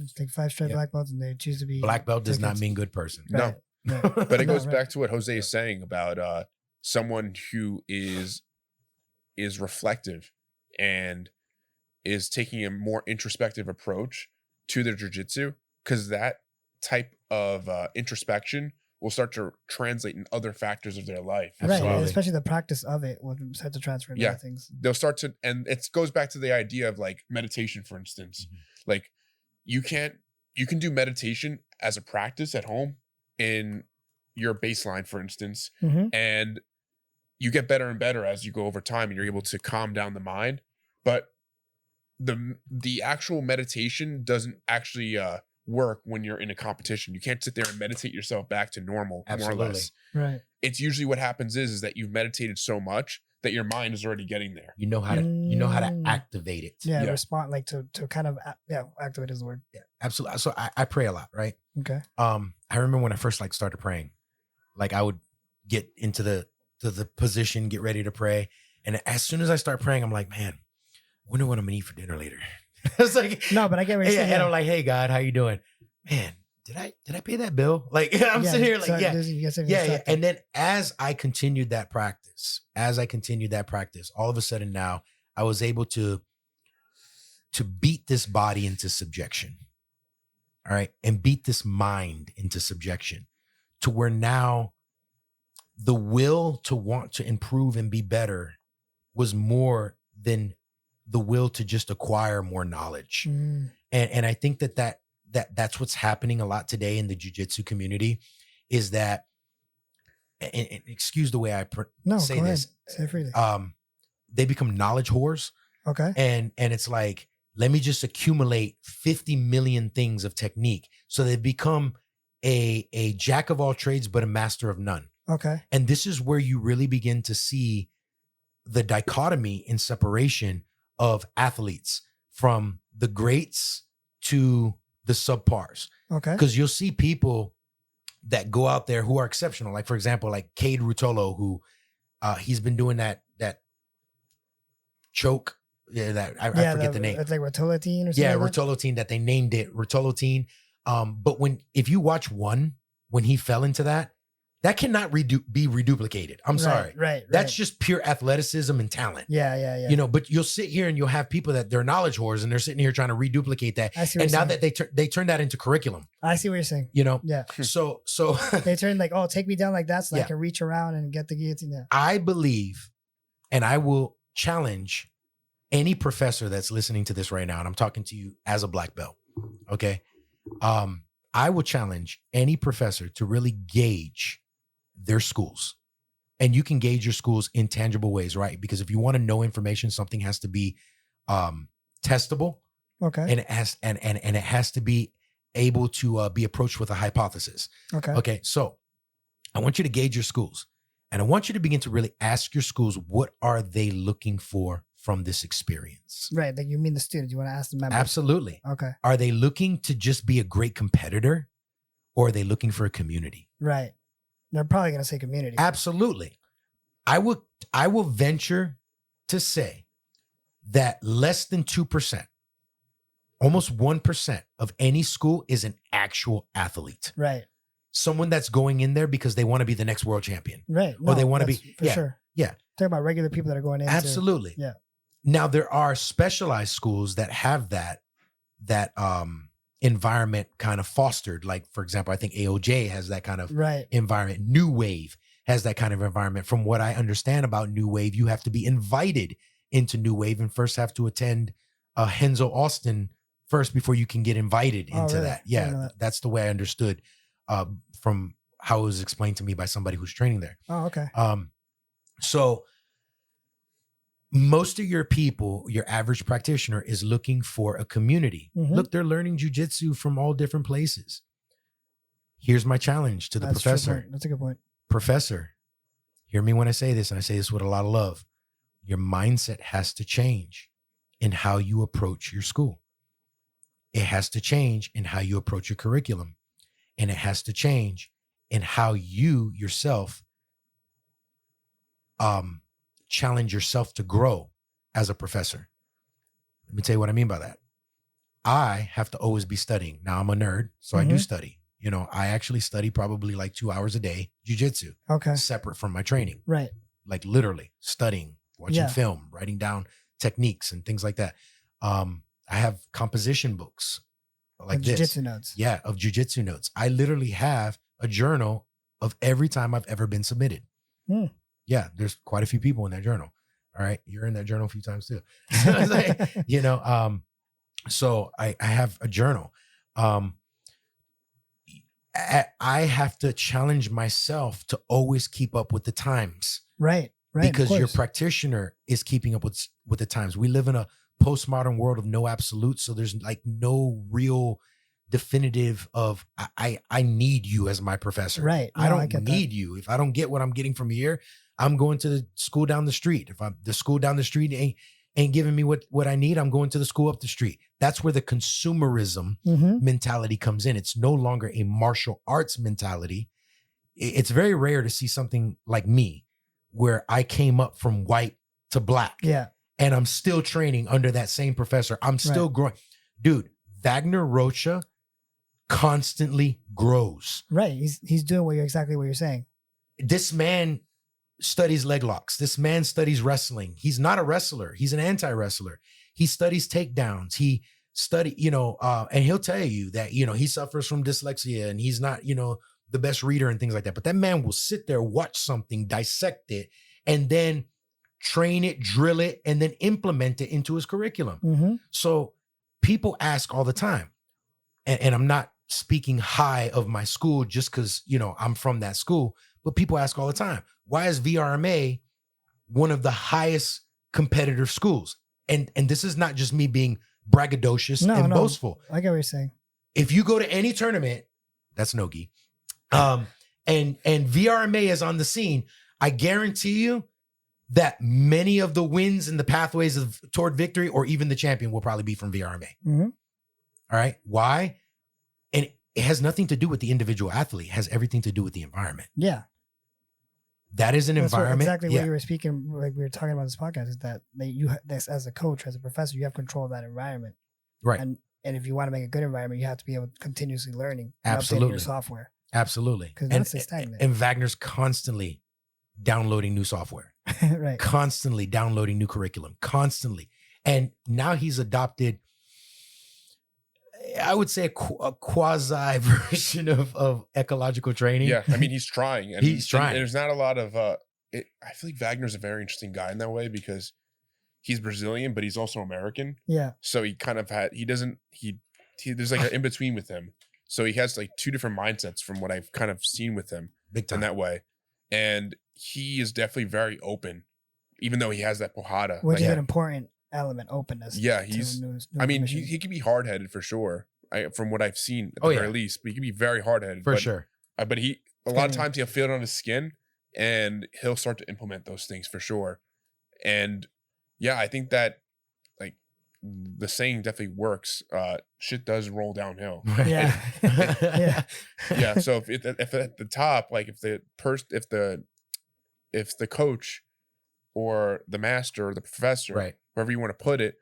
straight black belts, and they choose to be black belt does not mean good person. Right. No. Right. But it goes back to what Jose is saying about someone who is reflective and is taking a more introspective approach to their jiu-jitsu, because that type of introspection will start to translate in other factors of their life. Right, especially the practice of it will start to transfer into other things. They'll start to, and it goes back to the idea of like meditation, for instance. Mm-hmm. Like you can do meditation as a practice at home in your baseline, for instance, mm-hmm. and you get better and better as you go over time, and you're able to calm down the mind. But the actual meditation doesn't actually work when you're in a competition. You can't sit there and meditate yourself back to normal. Absolutely. More or less. Right. It's usually what happens is that you've meditated so much that your mind is already getting there. You know how to activate it. Yeah. Respond, like to kind of activate is the word. Yeah, absolutely. So I pray a lot, right? Okay. I remember when I first started praying, I would get into the position, get ready to pray, and as soon as I start praying, I'm like, man, I wonder what I'm gonna eat for dinner later. It's like, no, but I get what you're saying. And I'm like, hey God, how you doing? Man, did I pay that bill? Like I'm sitting here like, yeah. And then as I continued that practice, all of a sudden now I was able to beat this body into subjection. All right. And beat this mind into subjection to where now the will to want to improve and be better was more than the will to just acquire more knowledge. And I think that's what's happening a lot today in the jiu-jitsu community is that, and excuse the way I say this, say freely. They become knowledge whores. Okay. And it's like, let me just accumulate 50 million things of technique. So they become a jack of all trades, but a master of none. Okay. And this is where you really begin to see the dichotomy in separation of athletes from the greats to the subpars. Okay. Because you'll see people that go out there who are exceptional. Like, for example, like Cade Rutolo, who he's been doing that choke. Yeah, I forget the name. It's like Rotolotine or something. Yeah, Rotolotine, that they named it Rotolotine. But if you watch when he fell into that cannot be reduplicated. I'm sorry. Right. That's just pure athleticism and talent. Yeah. But you'll sit here and you'll have people that they're knowledge whores and they're sitting here trying to reduplicate that. I see what and you're now saying. that they turn that into curriculum. I see what you're saying. Yeah. So they turn like, oh, take me down like that so I can reach around and get the guillotine there. I believe, and I will challenge any professor that's listening to this right now, and I'm talking to you as a black belt. Okay. I will challenge any professor to really gauge their schools, and you can gauge your schools in tangible ways, right? Because if you want to know information, something has to be testable. Okay. And it has to be able to be approached with a hypothesis. Okay. Okay. So I want you to gauge your schools, and I want you to begin to really ask your schools, what are they looking for from this experience? Right. Like you mean the students. You want to ask the members. Absolutely. Okay. Are they looking to just be a great competitor, or are they looking for a community? Right. They're probably going to say community. Absolutely. I will venture to say that less than 2%, almost 1% of any school is an actual athlete. Right. Someone that's going in there because they want to be the next world champion. Right. Or they want to be, for sure. Yeah. Talking about regular people that are going in. Absolutely. Yeah. Now there are specialized schools that have that environment kind of fostered. Like, for example, I think AOJ has that kind of environment. New Wave has that kind of environment. From what I understand about New Wave, you have to be invited into New Wave and first have to attend Henzo Austin first before you can get invited into that. Yeah, that's the way I understood from how it was explained to me by somebody who's training there. Oh, okay. So most of your people, your average practitioner is looking for a community. Mm-hmm. Look, they're learning jujitsu from all different places. Here's my challenge to the professor. That's a good point. Professor, hear me when I say this, and I say this with a lot of love. Your mindset has to change in how you approach your school. It has to change in how you approach your curriculum. And it has to change in how you yourself challenge yourself to grow as a professor. Let me tell you what I mean by that. I have to always be studying. Now I'm a nerd, so I do study. You know, I actually study probably like 2 hours a day, jujitsu. Okay. Separate from my training. Right. Like literally studying, watching film, writing down techniques and things like that. I have composition books like this. Jiu-jitsu notes. Yeah, of jujitsu notes. I literally have a journal of every time I've ever been submitted. Yeah, there's quite a few people in that journal. All right. You're in that journal a few times too. You know, so I have a journal. I have to challenge myself to always keep up with the times. Right. Because your practitioner is keeping up with the times. We live in a postmodern world of no absolutes. So there's like no real definitive of I need you as my professor. Right. No, I don't need you. If I don't get what I'm getting from here, I'm going to the school down the street. If the school down the street ain't giving me what I need, I'm going to the school up the street. That's where the consumerism mentality comes in. It's no longer a martial arts mentality. It's very rare to see something like me where I came up from white to black. Yeah. And I'm still training under that same professor. I'm still growing. Dude, Wagner Rocha constantly grows. Right. He's doing exactly what you're saying. This man studies leg locks. This man studies wrestling. He's not a wrestler. He's an anti-wrestler. He studies takedowns. He and he'll tell you that, he suffers from dyslexia and he's not, the best reader and things like that. But that man will sit there, watch something, dissect it, and then train it, drill it, and then implement it into his curriculum. So people ask all the time, and I'm not speaking high of my school just because, I'm from that school, but people ask all the time, why is VRMA one of the highest competitive schools? And this is not just me being braggadocious and boastful. I get what you're saying. If you go to any tournament, that's no-gi, and VRMA is on the scene, I guarantee you that many of the wins and the pathways toward victory or even the champion will probably be from VRMA. All right. Why? And it has nothing to do with the individual athlete. It has everything to do with the environment. Yeah. That is an environment. Exactly what you were speaking, like we were talking about this podcast, is that this as a coach, as a professor, you have control of that environment. Right. And if you want to make a good environment, you have to be able to continuously learning. Absolutely. Updating your software. Absolutely. Because that's stagnant. And Wagner's constantly downloading new software. Right. Constantly downloading new curriculum. Constantly. And now he's adopted, I would say, a quasi version of ecological training. Yeah, I mean, he's trying. And he's trying. And there's not a lot of, I feel like Wagner's a very interesting guy in that way because he's Brazilian, but he's also American. Yeah. So he kind of there's like an in-between with him. So he has like two different mindsets from what I've kind of seen with him. Big time. In that way. And he is definitely very open, even though he has that pojada. Which is an important element, openness. Yeah, he can be hard-headed for sure. from what I've seen at the very least, but he can be very hard headed for sure. But a lot of times he'll feel it on his skin, and he'll start to implement those things for sure. And yeah, I think that like the saying definitely works. Shit does roll downhill. Yeah. Yeah. Yeah. So if at the top, like if the coach or the master or the professor, right, wherever you want to put it,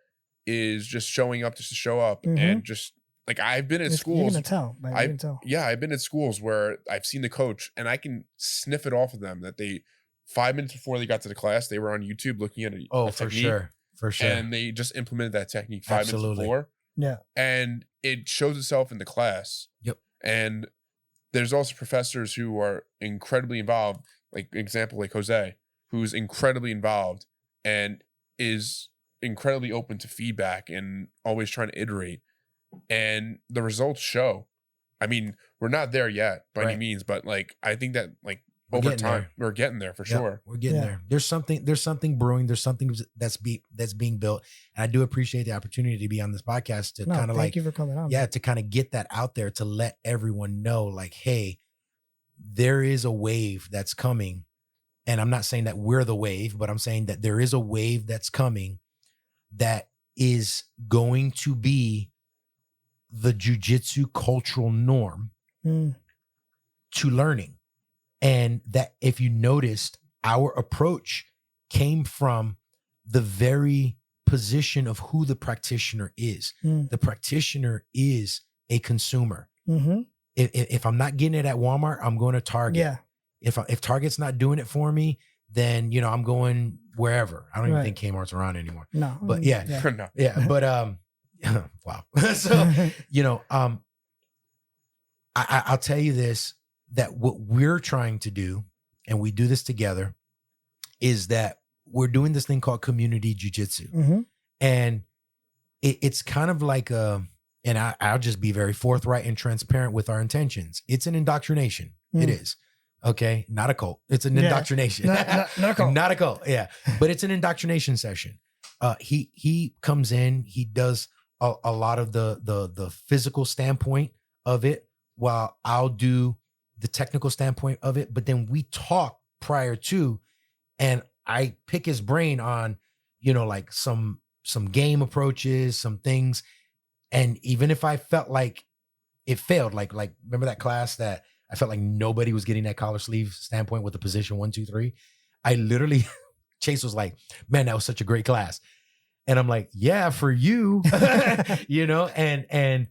is just showing up just to show up, and just like I've been at schools. You can tell. Yeah, I've been at schools where I've seen the coach and I can sniff it off of them that they 5 minutes before they got to the class, they were on YouTube looking at a for technique, sure, and they just implemented that technique 5 minutes before. Yeah, and it shows itself in the class. Yep. And there's also professors who are incredibly involved, like example like Jose, who's incredibly involved and is incredibly open to feedback and always trying to iterate, and the results show. I mean, we're not there yet by any means, but like I think that like over time we're getting there for sure. We're getting there. There's something brewing. There's something that's being built, and I do appreciate the opportunity to be on this podcast to kind of thank you for coming on. Yeah, to kind of get that out there to let everyone know, like, hey, there is a wave that's coming. And I'm not saying that we're the wave, but I'm saying that there is a wave that's coming that is going to be the jiu-jitsu cultural norm to learning. And that if you noticed, our approach came from the very position of who the practitioner is. The practitioner is a consumer. If I'm not getting it at Walmart, I'm going to Target. Yeah. If Target's not doing it for me, then I'm going wherever. I don't even think Kmart's around anymore. No, but yeah. But wow. So I'll tell you this: that what we're trying to do, and we do this together, is that we're doing this thing called community jiu-jitsu, and it's kind of like and I'll just be very forthright and transparent with our intentions. It's an indoctrination. It is. Okay, not a cult. It's an indoctrination. Not a cult. Not a cult. Yeah, but it's an indoctrination session. He comes in. He does a lot of the physical standpoint of it, while I'll do the technical standpoint of it. But then we talk prior to, and I pick his brain on, like some game approaches, some things, and even if I felt like it failed, like remember that class that I felt like nobody was getting that collar sleeve standpoint with the position 1, 2, 3. I literally, Chase was like, man, that was such a great class. And I'm like, yeah, for you, and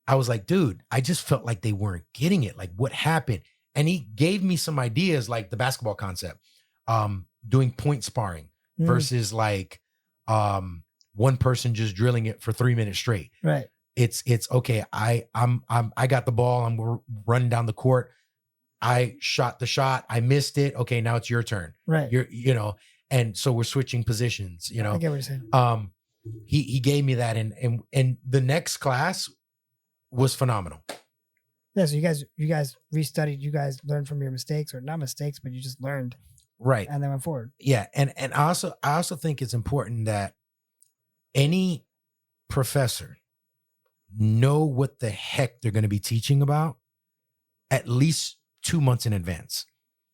I was like, dude, I just felt like they weren't getting it. Like, what happened? And he gave me some ideas, like the basketball concept, doing point sparring versus like one person just drilling it for 3 minutes straight. Right. It's okay. I got the ball. I'm running down the court. I shot the shot. I missed it. Okay, now it's your turn. Right. And so we're switching positions. I get what you're saying. He gave me that, and the next class was phenomenal. Yeah. So you guys restudied. You guys learned from your mistakes, or not mistakes, but you just learned. Right. And then went forward. Yeah. And I also think it's important that any professor know what the heck they're going to be teaching about at least 2 months in advance.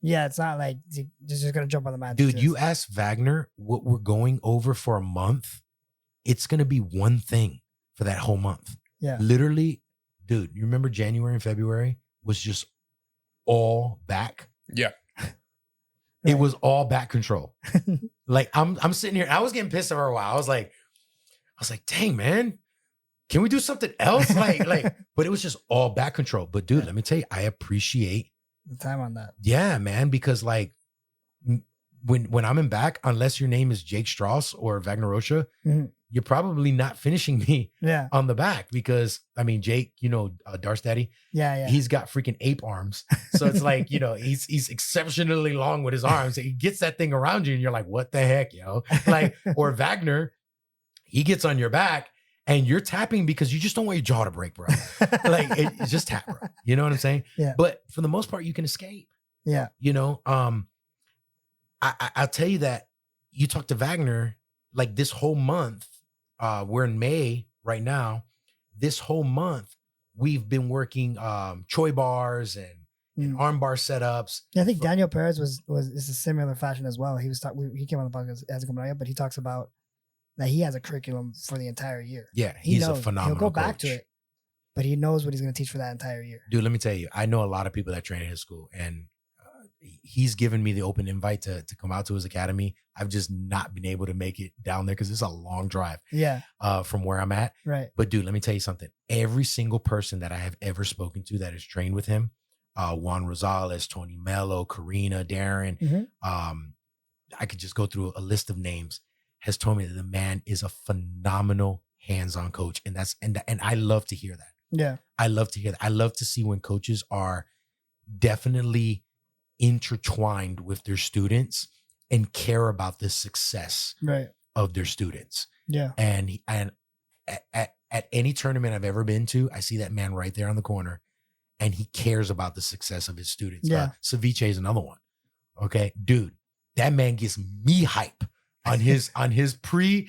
Yeah, it's not like you're just going to jump on the mat. Dude, you ask Wagner what we're going over for a month, it's going to be one thing for that whole month. Yeah. Literally, dude, you remember January and February was just all back? Yeah. It was all back control. Like I'm sitting here, I was getting pissed for a while. I was like, dang, man. Can we do something else? But it was just all back control. But dude, let me tell you, I appreciate the time on that. Yeah, man, because like when I'm in back, unless your name is Jake Strauss or Wagner Rocha, you're probably not finishing me on the back, because I mean, Jake, Darce Daddy, he's got freaking ape arms. So it's like, he's exceptionally long with his arms. He gets that thing around you and you're like, what the heck, yo? Or Wagner, he gets on your back and you're tapping because you just don't want your jaw to break, bro. It's just tap, bro. You know what I'm saying? Yeah. But for the most part, you can escape. Yeah. I'll tell you that you talk to Wagner, like this whole month, we're in May right now. this whole month we've been working Choi bars and arm bar setups. Yeah, I think Daniel Perez is a similar fashion as well. He was he came on the podcast as a coming but he talks about that he has a curriculum for the entire year. Yeah, he's a phenomenal He'll go back coach. to it, but he knows what he's going to teach for that entire year. Dude, let me tell you, I know a lot of people that train at his school, and he's given me the open invite to come out to his academy. I've just not been able to make it down there because it's a long drive. Yeah. From where I'm at. Right. But dude, let me tell you something. Every single person that I have ever spoken to that has trained with him, Juan Rosales, Tony Mello, Karina, Darren, I could just go through a list of names, has told me that the man is a phenomenal hands-on coach. And I love to hear that. Yeah. I love to hear that. I love to see when coaches are definitely intertwined with their students and care about the success of their students. Yeah. And at any tournament I've ever been to, I see that man right there on the corner, and he cares about the success of his students. Yeah. Ceviche is another one. Okay, dude, that man gets me hype on his pre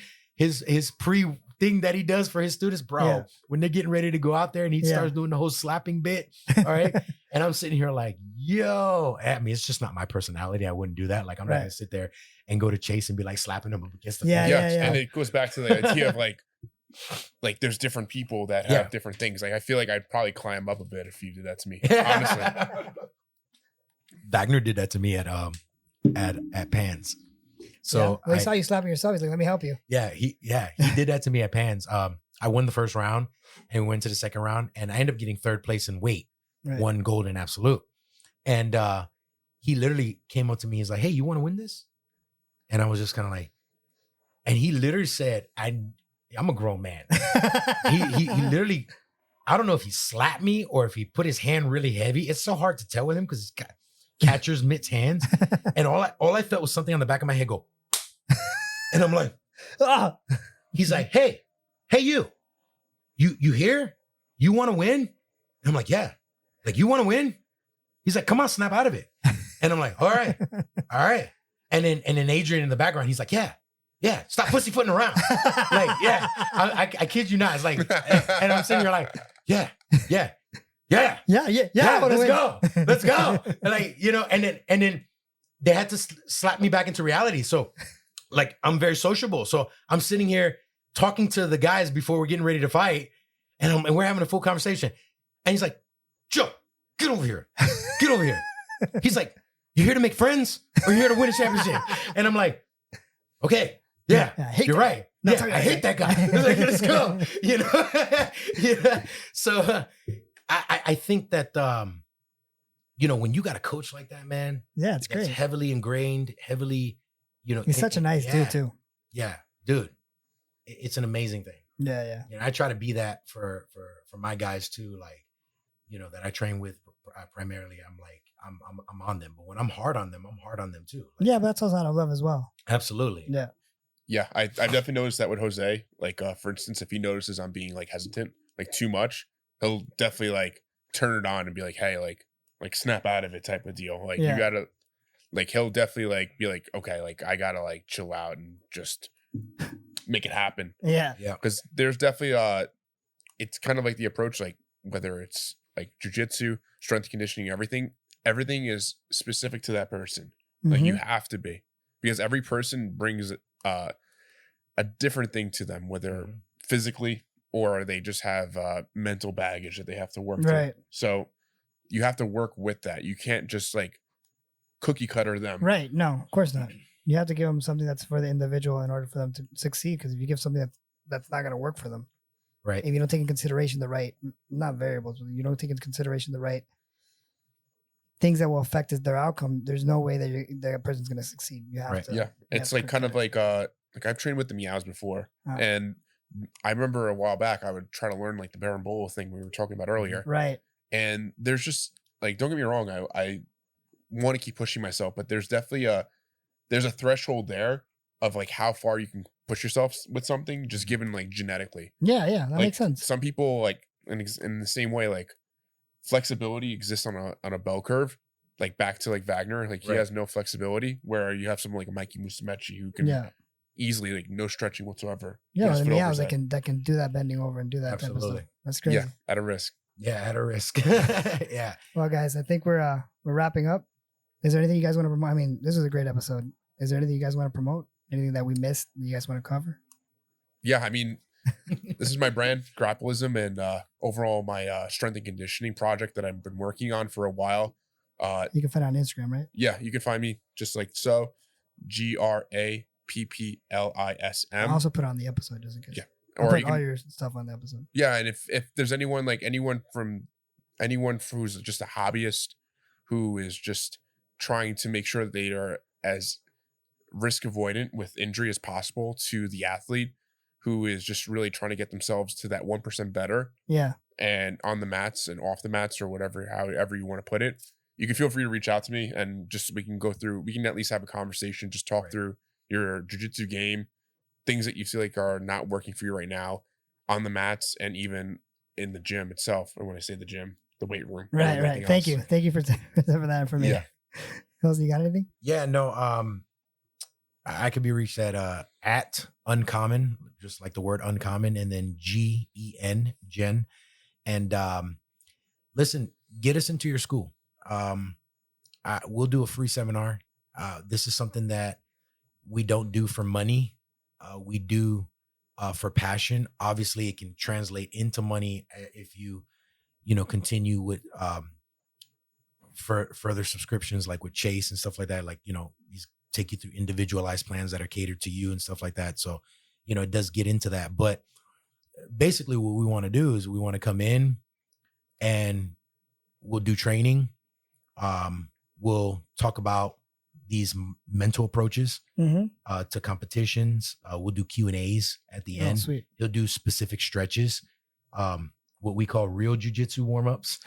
thing that he does for his students, bro. Yeah. When they're getting ready to go out there and he starts doing the whole slapping bit. All right. And I'm sitting here like, yo, I mean, it's just not my personality. I wouldn't do that. Like, I'm not gonna sit there and go to Chase and be like slapping him up against the face. And it goes back to the idea of like there's different people that have different things. Like, I feel like I'd probably climb up a bit if you did that to me. Honestly. Wagner did that to me at Pans. So I saw you slapping yourself. He's like, let me help you. Yeah, he did that to me at Pans. I won the first round and went to the second round, and I ended up getting third place in weight, one gold in absolute. And he literally came up to me. He's like, hey, you want to win this? And I was just kind of like, and he literally said, I'm a grown man. he literally, I don't know if he slapped me or if he put his hand really heavy. It's so hard to tell with him because he's got catcher's mitts hands. And all I felt was something on the back of my head go, and I'm like, he's like, hey, you here? You want to win? And I'm like, yeah. Like, you want to win? He's like, come on, snap out of it. And I'm like, all right. And then Adrian in the background, he's like, yeah, stop pussyfooting around. Like, yeah, I kid you not. It's like, and I'm sitting here like, yeah. Let's go. And like, you know, and then they had to slap me back into reality. So like, I'm very sociable. So I'm sitting here talking to the guys before we're getting ready to fight, and we're having a full conversation. And he's like, Joe, get over here. He's like, you here to make friends or you here to win a championship? And I'm like, okay, yeah, you're right. Yeah, I hate that guy. He's like, let's go. You know? So I think that, you know, when you got a coach like that, man, it's great. Heavily ingrained, you know, he's such a nice dude too. Yeah, dude, it's an amazing thing. Yeah. You know, I try to be that for my guys too. Like, you know, that I train with primarily. I'm like, I'm on them, but when I'm hard on them, I'm hard on them too. Like, but that's also out of love as well. Absolutely. Yeah, I've definitely noticed that with Jose. Like, for instance, if he notices I'm being like hesitant, like too much, he'll definitely like turn it on and be like, hey, like snap out of it type of deal. Like, you gotta, like, he'll definitely like be like, okay, like I gotta like chill out and just make it happen. Yeah. Because there's definitely it's kind of like the approach, like whether it's like jujitsu, strength and conditioning, everything is specific to that person. Like, you have to be, because every person brings a different thing to them, whether physically or they just have mental baggage that they have to work through. So you have to work with that. You can't just like cookie cutter them. Right. No, of course not. You have to give them something that's for the individual in order for them to succeed. Because if you give something that's not going to work for them, right? If you don't take in consideration the right, not variables, you don't take into consideration the right things that will affect their outcome, there's no way that that person's going to succeed. You have to. Yeah, it's like kind of like I've trained with the Meows before, and I remember a while back I would try to learn like the Berimbolo thing we were talking about earlier. Right. And there's just like, don't get me wrong, I want to keep pushing myself, but there's definitely there's a threshold there of like how far you can push yourself with something, just given like genetically. Yeah, that like, makes sense. Some people like in the same way, like flexibility exists on a bell curve. Like back to like Wagner, like he has no flexibility, where you have someone like a Mikey Musumeci who can easily, like no stretching whatsoever. Yeah, Just the fit meows overs that can do that bending over and do that type of Absolutely. stuff. That's crazy. Yeah, at a risk. Yeah, at a risk. Yeah. Well, guys, I think we're wrapping up. Is there anything you guys want to promote? I mean, this was a great episode. Is there anything you guys want to promote? Anything that we missed that you guys want to cover? Yeah, I mean, this is my brand, Grapplism, and overall my strength and conditioning project that I've been working on for a while. You can find it on Instagram, right? Yeah, you can find me just like so, GRAPPLISM. I'll also put it on the episode just in case. Yeah. I'll Or put you all can, your stuff on the episode. yeah, and if there's anyone who's just a hobbyist who is just trying to make sure that they are as risk avoidant with injury as possible to the athlete who is just really trying to get themselves to that 1% better. Yeah. And on the mats and off the mats or whatever, however you want to put it, you can feel free to reach out to me and just we can at least have a conversation, just talk through your jiu-jitsu game, things that you feel like are not working for you right now on the mats and even in the gym itself. And when I say the gym, the weight room. Right. Thank you for that information. Yeah. Jose, you got anything? Yeah, no, I could be reached at uncommon, just like the word uncommon, and then GEN, Jen. And listen, get us into your school. We'll do a free seminar. This is something that we don't do for money. We do for passion. Obviously, it can translate into money if you continue with for further subscriptions, like with Chase and stuff like that. Like, these take you through individualized plans that are catered to you and stuff like that. So, it does get into that. But basically what we want to do is we want to come in and we'll do training. We'll talk about these mental approaches to competitions. We'll do Q&As at the end. Sweet. He'll do specific stretches, what we call real jiu-jitsu warm-ups,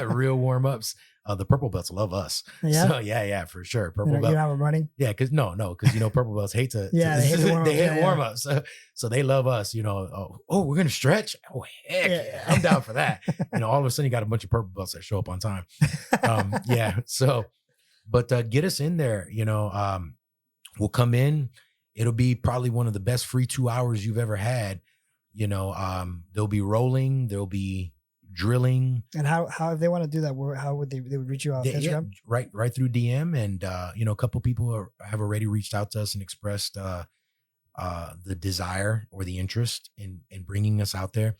real warm-ups. The purple belts love us. Yeah. So yeah, for sure. Purple belt. You know how we're running? Yeah, because purple belts hate to. Yeah, they hate warm-ups. So they love us. Oh, we're gonna stretch. Oh, heck yeah, I'm down for that. All of a sudden you got a bunch of purple belts that show up on time. Yeah. So, but get us in there. We'll come in. It'll be probably one of the best free 2 hours you've ever had. There'll be rolling. There'll be drilling. And how if they want to do that, how would they would reach you out? Instagram? Yeah, right through DM. And a couple people have already reached out to us and expressed the desire or the interest in bringing us out there.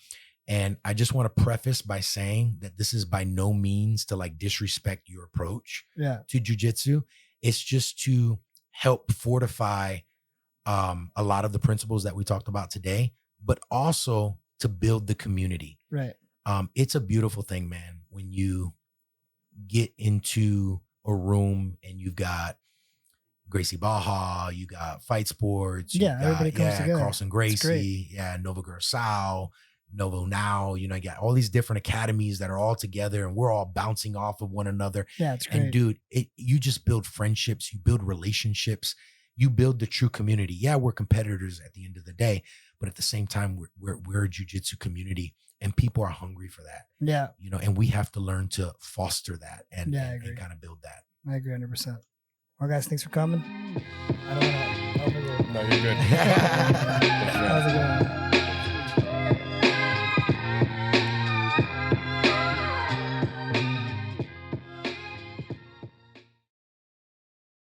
And I just want to preface by saying that this is by no means to like disrespect your approach to jiu-jitsu. It's just to help fortify a lot of the principles that we talked about today, but also to build the community. Right. It's a beautiful thing, man, when you get into a room and you've got Gracie Baja, you got Fight Sports, everybody comes together. Carlson Gracie, Nova Gersau, Novo Now, you got all these different academies that are all together and we're all bouncing off of one another. Yeah, it's great. And dude, you just build friendships, you build relationships, you build the true community. Yeah, we're competitors at the end of the day, but at the same time, we're a jiu-jitsu community and people are hungry for that. Yeah. And we have to learn to foster that and kind of build that. I agree 100%. Well, guys, thanks for coming. I don't want to. No, you're good.